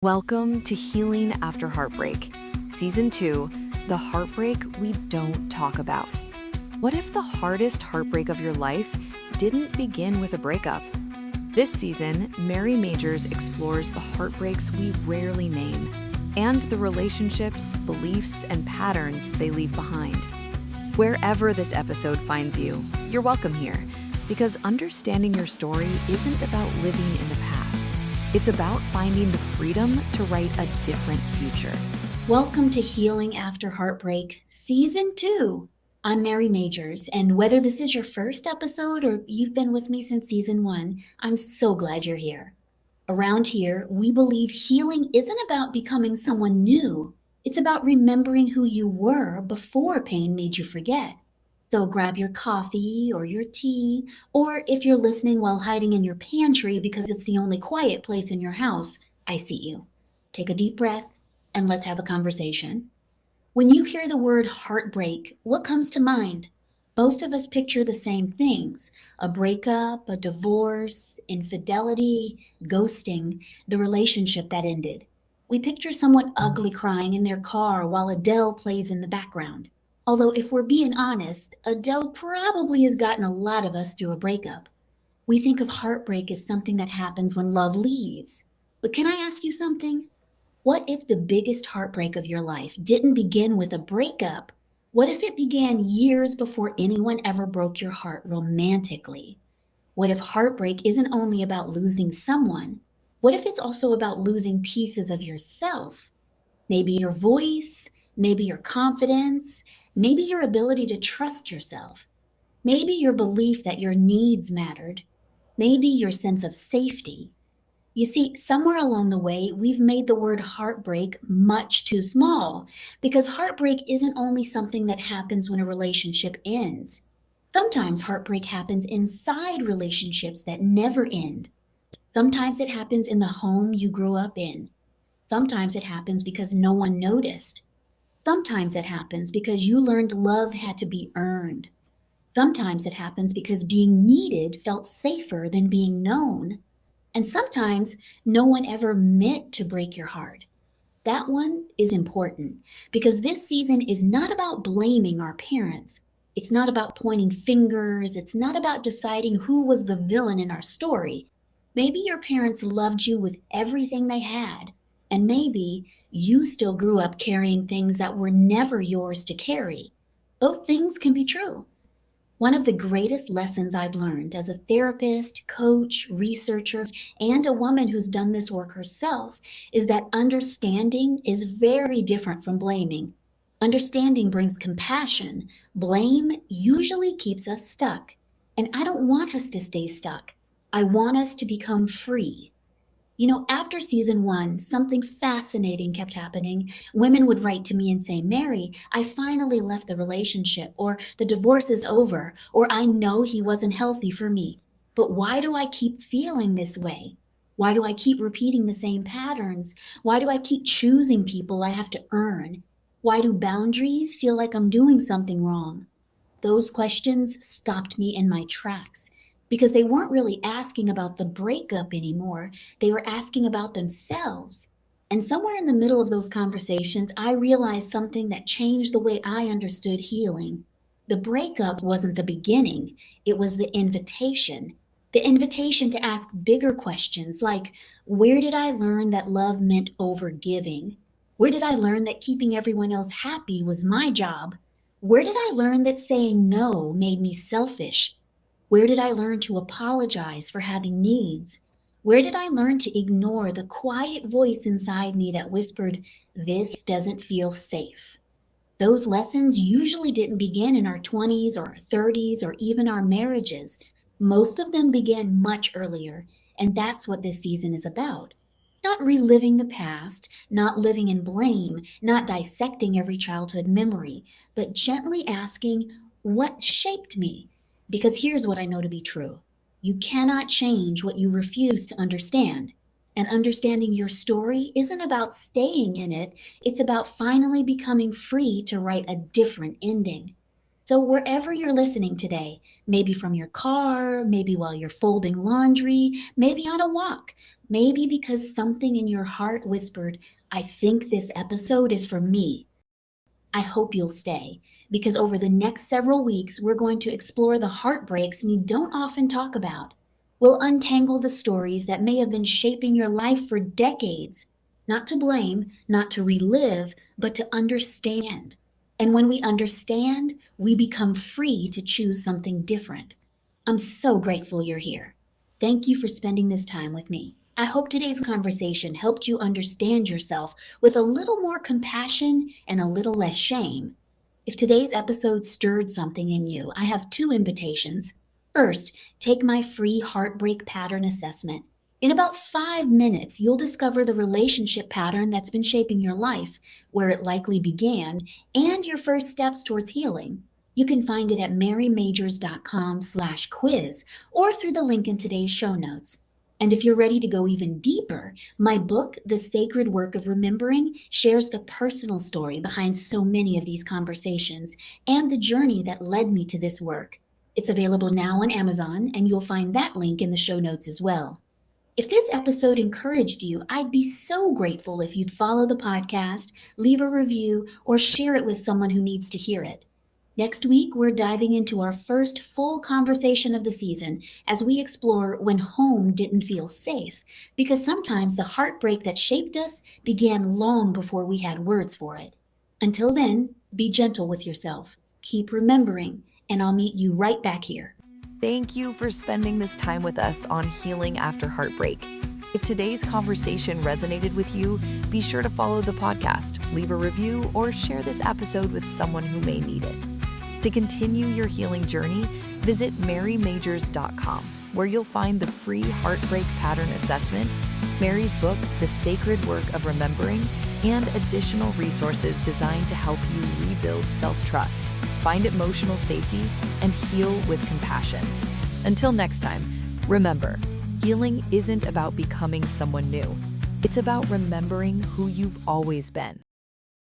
Welcome to Healing After Heartbreak, Season 2, The Heartbreak We Don't Talk About. What if the hardest heartbreak of your life didn't begin with a breakup? This season, Mary Majors explores the heartbreaks we rarely name and the relationships, beliefs, and patterns they leave behind. Wherever this episode finds you, you're welcome here, because understanding your story isn't about living in the past. It's about finding the freedom to write a different future. Welcome to Healing After Heartbreak, Season 2. I'm Mary Majors, and whether this is your first episode or you've been with me since Season 1, I'm so glad you're here. Around here, we believe healing isn't about becoming someone new. It's about remembering who you were before pain made you forget. So grab your coffee or your tea, or if you're listening while hiding in your pantry because it's the only quiet place in your house, I see you. Take a deep breath and let's have a conversation. When you hear the word heartbreak, what comes to mind? Most of us picture the same things: a breakup, a divorce, infidelity, ghosting, the relationship that ended. We picture someone ugly crying in their car while Adele plays in the background. Although if we're being honest, Adele probably has gotten a lot of us through a breakup. We think of heartbreak as something that happens when love leaves. But can I ask you something? What if the biggest heartbreak of your life didn't begin with a breakup? What if it began years before anyone ever broke your heart romantically? What if heartbreak isn't only about losing someone? What if it's also about losing pieces of yourself? Maybe your voice, maybe your confidence, maybe your ability to trust yourself. Maybe your belief that your needs mattered. Maybe your sense of safety. You see, somewhere along the way, we've made the word heartbreak much too small, because heartbreak isn't only something that happens when a relationship ends. Sometimes heartbreak happens inside relationships that never end. Sometimes it happens in the home you grew up in. Sometimes it happens because no one noticed. Sometimes it happens because you learned love had to be earned. Sometimes it happens because being needed felt safer than being known. And sometimes no one ever meant to break your heart. That one is important because this season is not about blaming our parents. It's not about pointing fingers. It's not about deciding who was the villain in our story. Maybe your parents loved you with everything they had, and maybe you still grew up carrying things that were never yours to carry. Both things can be true. One of the greatest lessons I've learned as a therapist, coach, researcher, and a woman who's done this work herself is that understanding is very different from blaming. Understanding brings compassion. Blame usually keeps us stuck. And I don't want us to stay stuck. I want us to become free. You know, after Season 1, something fascinating kept happening. Women would write to me and say, Mary, I finally left the relationship, or the divorce is over, or I know he wasn't healthy for me. But why do I keep feeling this way? Why do I keep repeating the same patterns? Why do I keep choosing people I have to earn? Why do boundaries feel like I'm doing something wrong? Those questions stopped me in my tracks, because they weren't really asking about the breakup anymore. They were asking about themselves. And somewhere in the middle of those conversations, I realized something that changed the way I understood healing. The breakup wasn't the beginning, it was the invitation. The invitation to ask bigger questions like, where did I learn that love meant overgiving? Where did I learn that keeping everyone else happy was my job? Where did I learn that saying no made me selfish? Where did I learn to apologize for having needs? Where did I learn to ignore the quiet voice inside me that whispered, this doesn't feel safe? Those lessons usually didn't begin in our 20s or our 30s or even our marriages. Most of them began much earlier, and that's what this season is about. Not reliving the past, not living in blame, not dissecting every childhood memory, but gently asking, what shaped me? Because here's what I know to be true. You cannot change what you refuse to understand. And understanding your story isn't about staying in it. It's about finally becoming free to write a different ending. So, wherever you're listening today, maybe from your car, maybe while you're folding laundry, maybe on a walk, maybe because something in your heart whispered, I think this episode is for me. I hope you'll stay because over the next several weeks, we're going to explore the heartbreaks we don't often talk about. We'll untangle the stories that may have been shaping your life for decades. Not to blame, not to relive, but to understand. And when we understand, we become free to choose something different. I'm so grateful you're here. Thank you for spending this time with me. I hope today's conversation helped you understand yourself with a little more compassion and a little less shame. If today's episode stirred something in you, I have two invitations. First, take my free heartbreak pattern assessment. In about 5 minutes, you'll discover the relationship pattern that's been shaping your life, where it likely began, and your first steps towards healing. You can find it at marymajors.com/quiz or through the link in today's show notes. And if you're ready to go even deeper, my book, The Sacred Work of Remembering, shares the personal story behind so many of these conversations and the journey that led me to this work. It's available now on Amazon, and you'll find that link in the show notes as well. If this episode encouraged you, I'd be so grateful if you'd follow the podcast, leave a review, or share it with someone who needs to hear it. Next week, we're diving into our first full conversation of the season as we explore when home didn't feel safe, because sometimes the heartbreak that shaped us began long before we had words for it. Until then, be gentle with yourself, keep remembering, and I'll meet you right back here. Thank you for spending this time with us on Healing After Heartbreak. If today's conversation resonated with you, be sure to follow the podcast, leave a review, or share this episode with someone who may need it. To continue your healing journey, visit marymajors.com, where you'll find the free heartbreak pattern assessment, Mary's book, The Sacred Work of Remembering, and additional resources designed to help you rebuild self-trust, find emotional safety, and heal with compassion. Until next time, remember, healing isn't about becoming someone new. It's about remembering who you've always been.